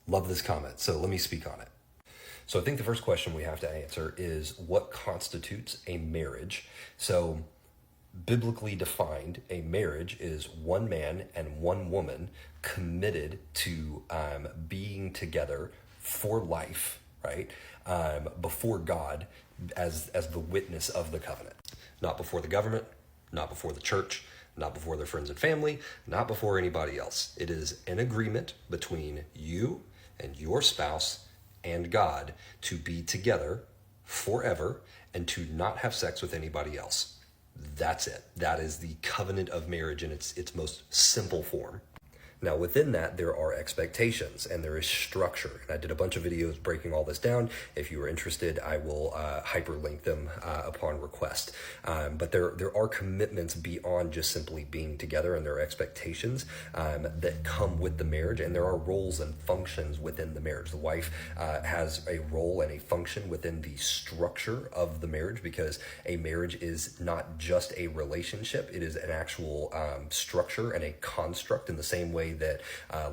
Love this comment, so let me speak on it. So I think the first question we have to answer is what constitutes a marriage? So biblically defined, a marriage is one man and one woman committed to being together for life, right? Before God as the witness of the covenant. Not before the government, not before the church, not before their friends and family, not before anybody else. It is an agreement between you and your spouse and God to be together forever and to not have sex with anybody else. That's it. That is the covenant of marriage in its most simple form. Now, within that, there are expectations and there is structure. And I did a bunch of videos breaking all this down. If you are interested, I will hyperlink them upon request. But there are commitments beyond just simply being together, and there are expectations that come with the marriage, and there are roles and functions within the marriage. The wife has a role and a function within the structure of the marriage, because a marriage is not just a relationship. It is an actual structure and a construct, in the same way that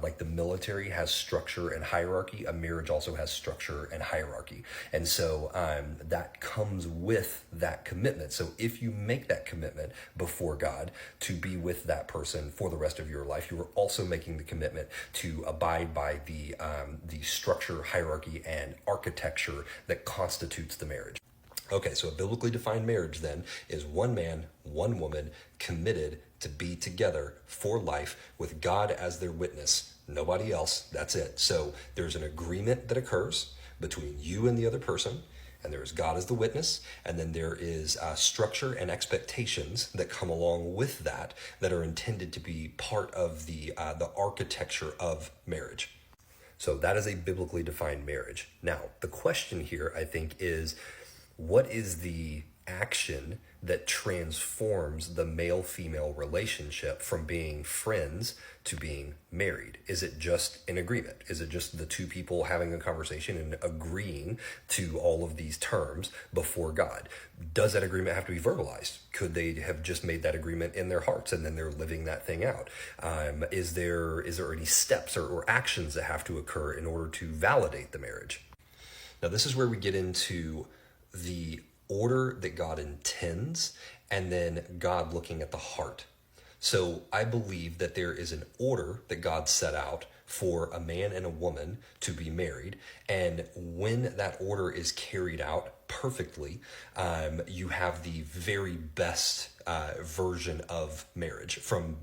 like the military has structure and hierarchy, a marriage also has structure and hierarchy. And so that comes with that commitment. So if you make that commitment before God to be with that person for the rest of your life, you are also making the commitment to abide by the structure, hierarchy, and architecture that constitutes the marriage. Okay, so a biblically defined marriage then is one man, one woman committed to be together for life with God as their witness. Nobody else. That's it. So there's an agreement that occurs between you and the other person, and there is God as the witness, and then there is structure and expectations that come along with that are intended to be part of the architecture of marriage. So that is a biblically defined marriage. Now, the question here, I think, is what is the action that transforms the male-female relationship from being friends to being married? Is it just an agreement? Is it just the two people having a conversation and agreeing to all of these terms before God? Does that agreement have to be verbalized? Could they have just made that agreement in their hearts and then they're living that thing out? Is there any steps or actions that have to occur in order to validate the marriage? Now, this is where we get into the order that God intends, and then God looking at the heart. So I believe that there is an order that God set out for a man and a woman to be married, and when that order is carried out perfectly, you have the very best version of marriage, from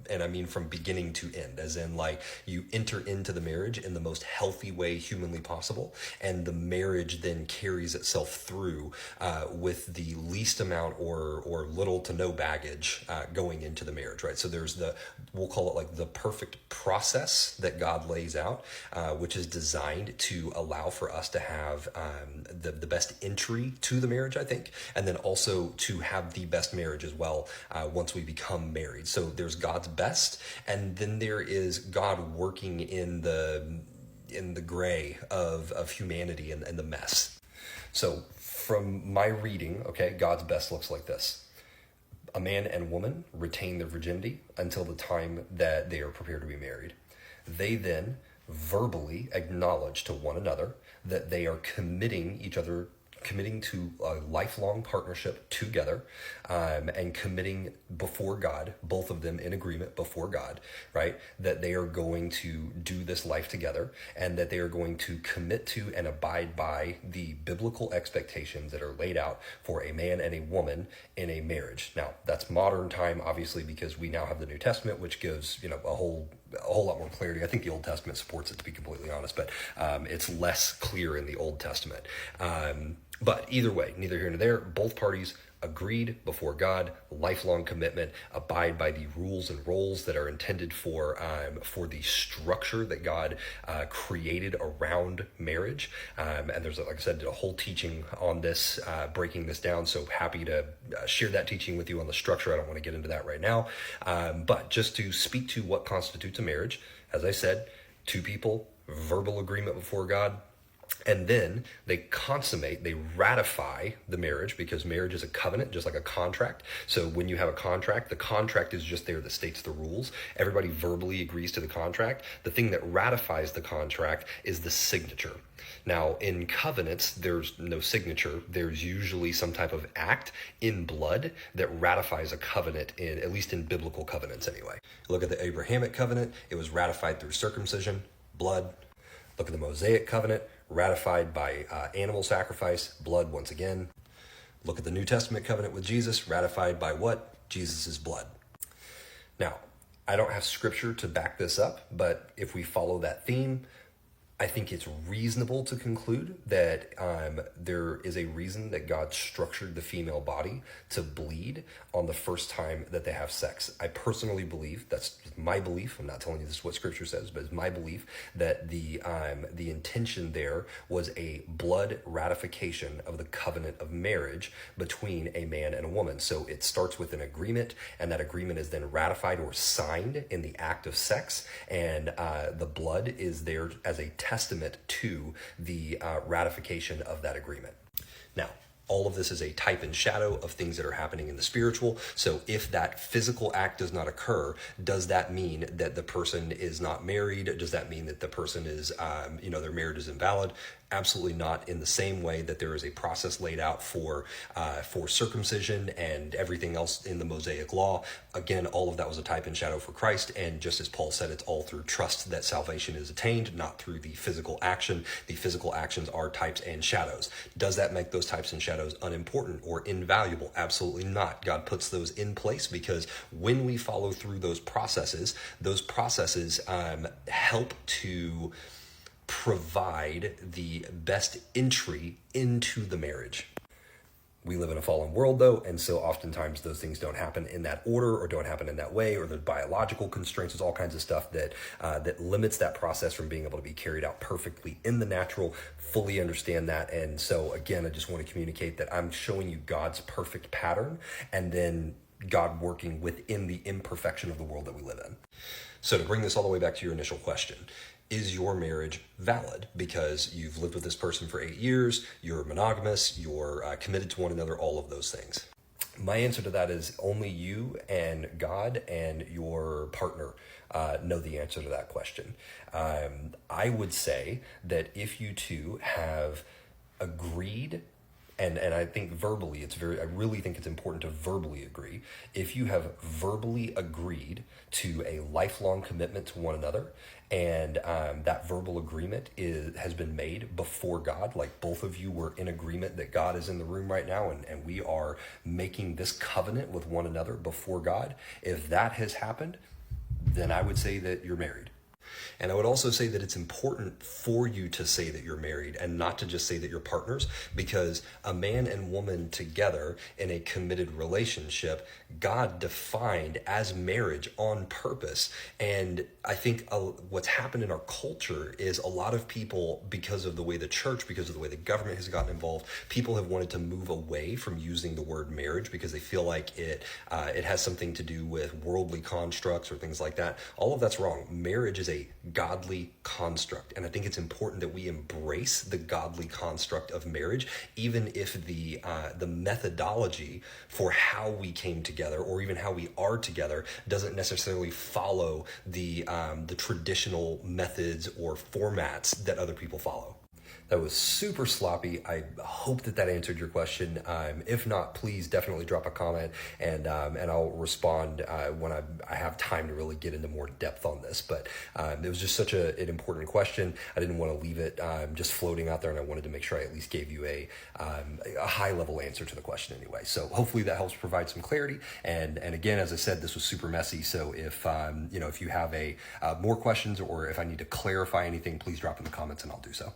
beginning to end, as in, like, you enter into the marriage in the most healthy way humanly possible, and the marriage then carries itself through with the least amount or little to no baggage going into the marriage, right? So there's we'll call it like the perfect process that God lays out, which is designed to allow for us to have the best entry to the marriage, I think, and then also to have the best marriage as well once we become married. So there's God's best, and then there is God working in the gray of humanity and the mess. So from my reading, okay, God's best looks like this. A man and woman retain their virginity until the time that they are prepared to be married. They then verbally acknowledge to one another that they are committing to a lifelong partnership together, and committing before God, both of them in agreement before God, right? That they are going to do this life together, and that they are going to commit to and abide by the biblical expectations that are laid out for a man and a woman in a marriage. Now, that's modern time, obviously, because we now have the New Testament, which gives, a whole lot more clarity. I think the Old Testament supports it, to be completely honest, but it's less clear in the Old Testament. But either way, neither here nor there, both parties agreed before God, lifelong commitment, abide by the rules and roles that are intended for the structure that God created around marriage. And there's, like I said, a whole teaching on this, breaking this down. So happy to share that teaching with you on the structure. I don't want to get into that right now. But just to speak to what constitutes a marriage, as I said, two people, verbal agreement before God, And then they consummate, they ratify the marriage, because marriage is a covenant, just like a contract. So when you have a contract, the contract is just there that states the rules. Everybody verbally agrees to the contract. The thing that ratifies the contract is the signature. Now, in covenants, there's no signature. There's usually some type of act in blood that ratifies a covenant, at least in biblical covenants anyway. Look at the Abrahamic covenant. It was ratified through circumcision, blood. Look at the Mosaic covenant, ratified by animal sacrifice, blood once again. Look at the New Testament covenant with Jesus, ratified by what? Jesus' blood. Now, I don't have scripture to back this up, but if we follow that theme, I think it's reasonable to conclude that there is a reason that God structured the female body to bleed on the first time that they have sex. I personally believe, that's my belief, I'm not telling you this is what scripture says, but it's my belief that the intention there was a blood ratification of the covenant of marriage between a man and a woman. So it starts with an agreement, and that agreement is then ratified or signed in the act of sex, and the blood is there as a testament to the ratification of that agreement. Now, all of this is a type and shadow of things that are happening in the spiritual. So if that physical act does not occur, does that mean that the person is not married? Does that mean that the person is, their marriage is invalid? Absolutely not. In the same way that there is a process laid out for circumcision and everything else in the Mosaic law. Again, all of that was a type and shadow for Christ. And just as Paul said, it's all through trust that salvation is attained, not through the physical action. The physical actions are types and shadows. Does that make those types and shadows unimportant or invaluable? Absolutely not. God puts those in place because when we follow through those processes help to provide the best entry into the marriage. We live in a fallen world, though, and so oftentimes those things don't happen in that order or don't happen in that way, or there's biological constraints. There's all kinds of stuff that limits that process from being able to be carried out perfectly in the natural. Fully understand that. And so, again, I just want to communicate that I'm showing you God's perfect pattern and then God working within the imperfection of the world that we live in. So to bring this all the way back to your initial question, is your marriage valid because you've lived with this person for 8 years, you're monogamous, you're committed to one another, all of those things? My answer to that is only you and God and your partner know the answer to that question. I would say that if you two have agreed, and I think verbally, I really think it's important to verbally agree. If you have verbally agreed to a lifelong commitment to one another, and that verbal agreement has been made before God, like both of you were in agreement that God is in the room right now, and we are making this covenant with one another before God, if that has happened, then I would say that you're married. And I would also say that it's important for you to say that you're married and not to just say that you're partners, because a man and woman together in a committed relationship, God defined as marriage on purpose. And I think what's happened in our culture is a lot of people, because of the way the church, because of the way the government has gotten involved, people have wanted to move away from using the word marriage because they feel like it has something to do with worldly constructs or things like that. All of that's wrong. Marriage is a godly construct, and I think it's important that we embrace the godly construct of marriage, even if the methodology for how we came together or even how we are together doesn't necessarily follow the traditional methods or formats that other people follow. That was super sloppy. I hope that answered your question. If not, please definitely drop a comment, and I'll respond when I have time to really get into more depth on this. But it was just such an important question. I didn't want to leave it just floating out there, and I wanted to make sure I at least gave you a high-level answer to the question anyway. So hopefully that helps provide some clarity. And again, as I said, this was super messy. So if you have more questions, or if I need to clarify anything, please drop in the comments, and I'll do so.